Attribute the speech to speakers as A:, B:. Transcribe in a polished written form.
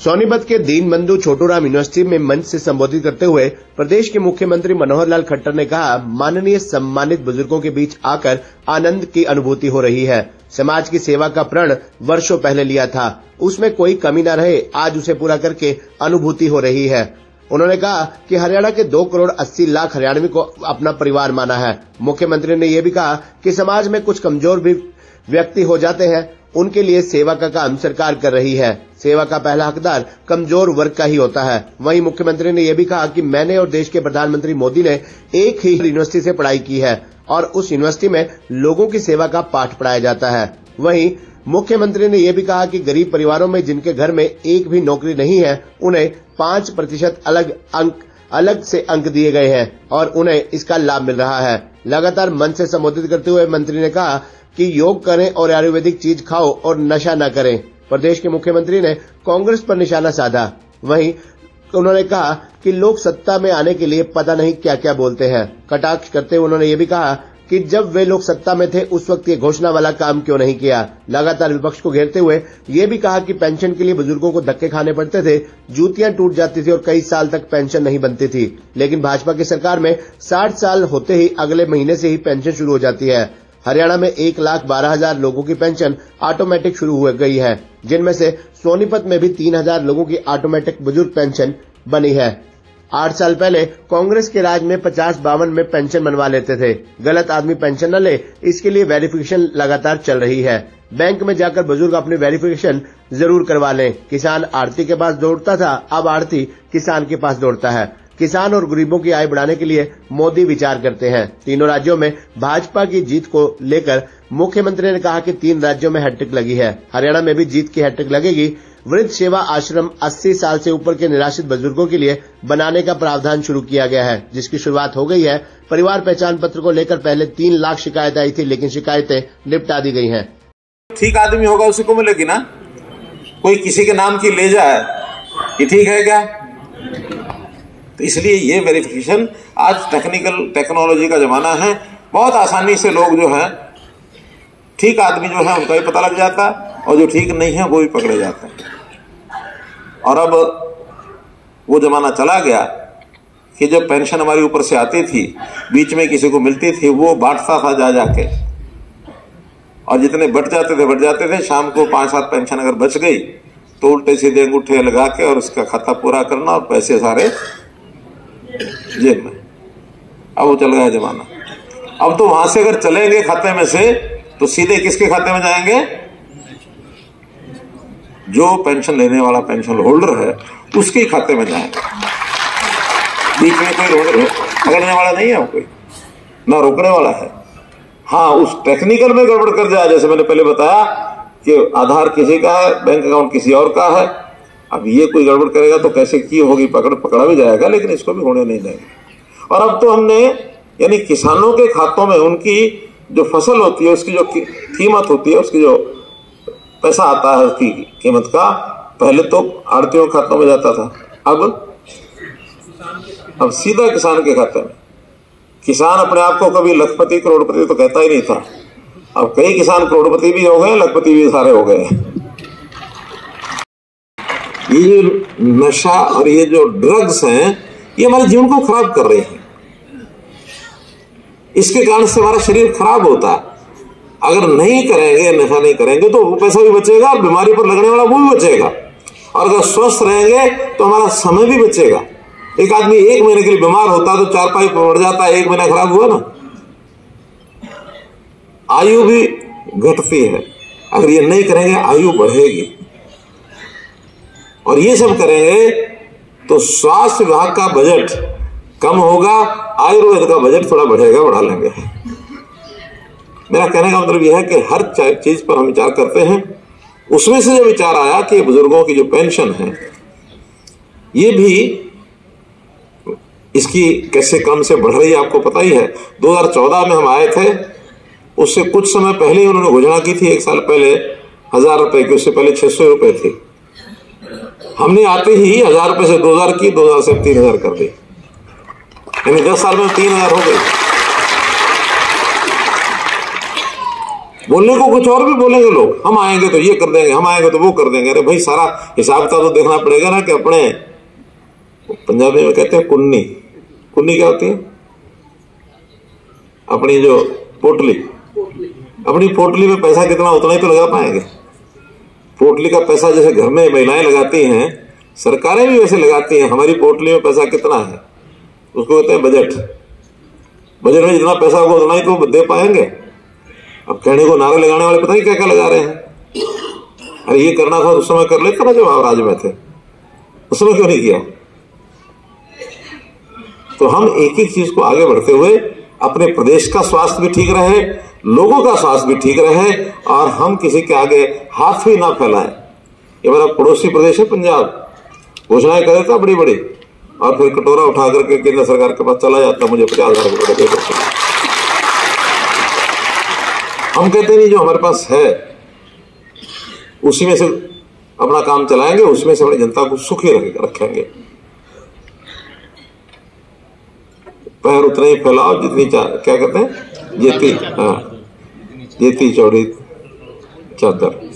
A: सोनीपत के दीनबंधु छोटूराम यूनिवर्सिटी में मंच से संबोधित करते हुए प्रदेश के मुख्यमंत्री मनोहर लाल खट्टर ने कहा, माननीय सम्मानित बुजुर्गों के बीच आकर आनंद की अनुभूति हो रही है। समाज की सेवा का प्रण वर्षों पहले लिया था, उसमें कोई कमी न रहे, आज उसे पूरा करके अनुभूति हो रही है। उन्होंने कहा कि हरियाणा के 2 करोड़ 80 लाख हरियाणवी को अपना परिवार माना है। मुख्यमंत्री ने यह भी कहा कि समाज में कुछ कमजोर भी व्यक्ति हो जाते हैं, उनके लिए सेवा का काम सरकार कर रही है। सेवा का पहला हकदार कमजोर वर्ग का ही होता है। वहीं मुख्यमंत्री ने यह भी कहा कि मैंने और देश के प्रधानमंत्री मोदी ने एक ही यूनिवर्सिटी से पढ़ाई की है और उस यूनिवर्सिटी में लोगों की सेवा का पाठ पढ़ाया जाता है। वहीं मुख्यमंत्री ने यह भी कहा कि गरीब परिवारों में जिनके घर में एक भी नौकरी नहीं है, उन्हें 5% अलग से अंक दिए गए हैं और उन्हें इसका लाभ मिल रहा है। लगातार मंच से संबोधित करते हुए मंत्री ने कहा कि योग करें और आयुर्वेदिक चीज खाओ और नशा न करें। प्रदेश के मुख्यमंत्री ने कांग्रेस पर निशाना साधा। वहीं उन्होंने कहा कि लोग सत्ता में आने के लिए पता नहीं क्या क्या बोलते हैं। कटाक्ष करते हुए उन्होंने ये भी कहा कि जब वे लोग सत्ता में थे उस वक्त ये घोषणा वाला काम क्यों नहीं किया। लगातार विपक्ष को घेरते हुए ये भी कहा कि पेंशन के लिए बुजुर्गों को धक्के खाने पड़ते थे, जूतियां टूट जाती थी और कई साल तक पेंशन नहीं बनती थी। लेकिन भाजपा की सरकार में 60 साल होते ही अगले महीने से ही पेंशन शुरू हो जाती है। हरियाणा में 1,12,000 लोगों की पेंशन ऑटोमेटिक शुरू हो गई है, जिनमें से सोनीपत में भी 3,000 लोगों की ऑटोमेटिक बुजुर्ग पेंशन बनी है। 8 साल पहले कांग्रेस के राज में 50-52 में पेंशन बनवा लेते थे। गलत आदमी पेंशन न ले, इसके लिए वेरिफिकेशन लगातार चल रही है। बैंक में जाकर बुजुर्ग अपनी वेरिफिकेशन जरूर करवा लें। किसान आढ़ती के पास दौड़ता था, अब आढ़ती किसान के पास दौड़ता है। किसान और गरीबों की आय बढ़ाने के लिए मोदी विचार करते हैं। तीनों राज्यों में भाजपा की जीत को लेकर मुख्यमंत्री ने कहा कि 3 राज्यों में हैट्रिक लगी है, हरियाणा में भी जीत की हैट्रिक लगेगी। वृद्ध सेवा आश्रम 80 साल से ऊपर के निराश्रित बुजुर्गों के लिए बनाने का प्रावधान शुरू किया गया है, जिसकी शुरुआत हो गई है। परिवार पहचान पत्र को लेकर पहले 3 लाख शिकायतें आई थी, लेकिन शिकायतें निपटा दी गई हैं।
B: ठीक आदमी होगा उसी को मिलेगी ना। कोई किसी के नाम की ले जाए, ये ठीक है क्या? तो इसलिए ये वेरिफिकेशन, आज टेक्नोलॉजी का जमाना है, बहुत आसानी से लोग जो है ठीक आदमी जो है उनका भी पता लग जाता है और जो ठीक नहीं है वो भी पकड़े जाते हैं। और अब वो जमाना चला गया कि जब पेंशन हमारी ऊपर से आती थी, बीच में किसी को मिलती थी, वो बांटता था जा जाके, और जितने बट जाते थे। शाम को 5-7 पेंशन अगर बच गई तो उल्टे सीधे अंगूठे लगा के और उसका खाता पूरा करना और पैसे सारे जेब में। अब वो चल गया जमाना। अब तो वहां से अगर चलेंगे खाते में से तो सीधे किसके खाते में जाएंगे? जो पेंशन लेने वाला पेंशन होल्डर है उसके खाते में जाएंगे। बीच में कोई पकड़ने वाला नहीं है, कोई ना रोकने वाला है। हाँ, उस टेक्निकल में गड़बड़ कर जाए, जैसे मैंने पहले बताया कि आधार किसी का है, बैंक अकाउंट किसी और का है। अब ये कोई गड़बड़ करेगा तो कैसे की होगी, पकड़ा भी जाएगा, लेकिन इसको भी होने नहीं देंगे। और अब तो हमने यानी किसानों के खातों में उनकी जो फसल होती है उसकी जो कीमत होती है, उसकी जो पैसा आता है उसकी कीमत का, पहले तो आढ़तियों के खातों में जाता था, अब सीधा किसान के खाते में। किसान अपने आप को कभी लखपति करोड़पति तो कहता ही नहीं था, अब कई किसान करोड़पति भी हो गए, लखपति भी सारे हो गए। ये जो नशा और ये जो ड्रग्स हैं, ये हमारे जीवन को खराब कर रहे हैं। इसके कारण से हमारा शरीर खराब होता है। अगर नहीं करेंगे, नशा नहीं करेंगे तो वो पैसा भी बचेगा और बीमारी पर लगने वाला वो भी बचेगा। और अगर स्वस्थ रहेंगे तो हमारा समय भी बचेगा। एक आदमी 1 महीने के लिए बीमार होता है तो 4 पर बढ़ जाता है, 1 महीना खराब हुआ ना, आयु भी घटती है। अगर ये नहीं करेंगे आयु बढ़ेगी। और ये सब करेंगे तो स्वास्थ्य विभाग का बजट कम होगा, आयुर्वेद का बजट थोड़ा बढ़ेगा, बढ़ा लेंगे। मेरा कहने का मतलब यह है कि हर चीज पर हम विचार करते हैं। उसमें से जो विचार आया कि बुजुर्गों की जो पेंशन है, ये भी इसकी कैसे कम से बढ़ रही है, आपको पता ही है। 2014 में हम आए थे, उससे कुछ समय पहले ही उन्होंने घोषणा की थी, 1 साल पहले 1000 रुपए की, उससे पहले 600 रुपए थी। हमने आते ही 1000 रुपए से 2000 की, 2000 से 3000 कर दी, यानी 10 साल में 3000 हो गई। बोलने को कुछ और भी बोलेंगे लोग, हम आएंगे तो ये कर देंगे, हम आएंगे तो वो कर देंगे। अरे भाई सारा हिसाब किताब तो देखना पड़ेगा ना कि अपने पंजाबी में कहते हैं कुन्नी, कुन्नी क्या होती है? अपनी जो पोटली, अपनी पोटली में पैसा कितना उतना ही तो लगा पाएंगे। पोटली का पैसा जैसे घर में महिलाएं लगाती हैं, सरकारें भी वैसे लगाती हैं। हमारी पोटली में पैसा कितना है उसको कहते हैं बजट। बजट में जितना पैसा होगा उतना ही तो दे पाएंगे। अब कहने को नारे लगाने वाले पता नहीं क्या क्या लगा रहे हैं। अरे ये करना था उस समय कर लेते ना जब आप राज्य में थे, उस समय क्यों नहीं किया? तो हम एक एक चीज को आगे बढ़ते हुए अपने प्रदेश का स्वास्थ्य भी ठीक रहे, लोगों का स्वास्थ्य भी ठीक रहे और हम किसी के आगे हाथ भी ना फैलाएं। ये मेरा पड़ोसी प्रदेश है पंजाब, घोषणाएं कर देता बड़ी बड़ी और फिर कटोरा उठा करके केंद्र सरकार के पास चला जाता, मुझे 50,000 रुपये दे दो। हम कहते नहीं जो हमारे पास है उसी में से अपना काम चलाएंगे, उसमें से अपनी जनता को सुखी रखेंगे। पैर उतना ही फैलाओ जितनी क्या कहते हैं, जेती, हाँ जेती चौड़ी चादर।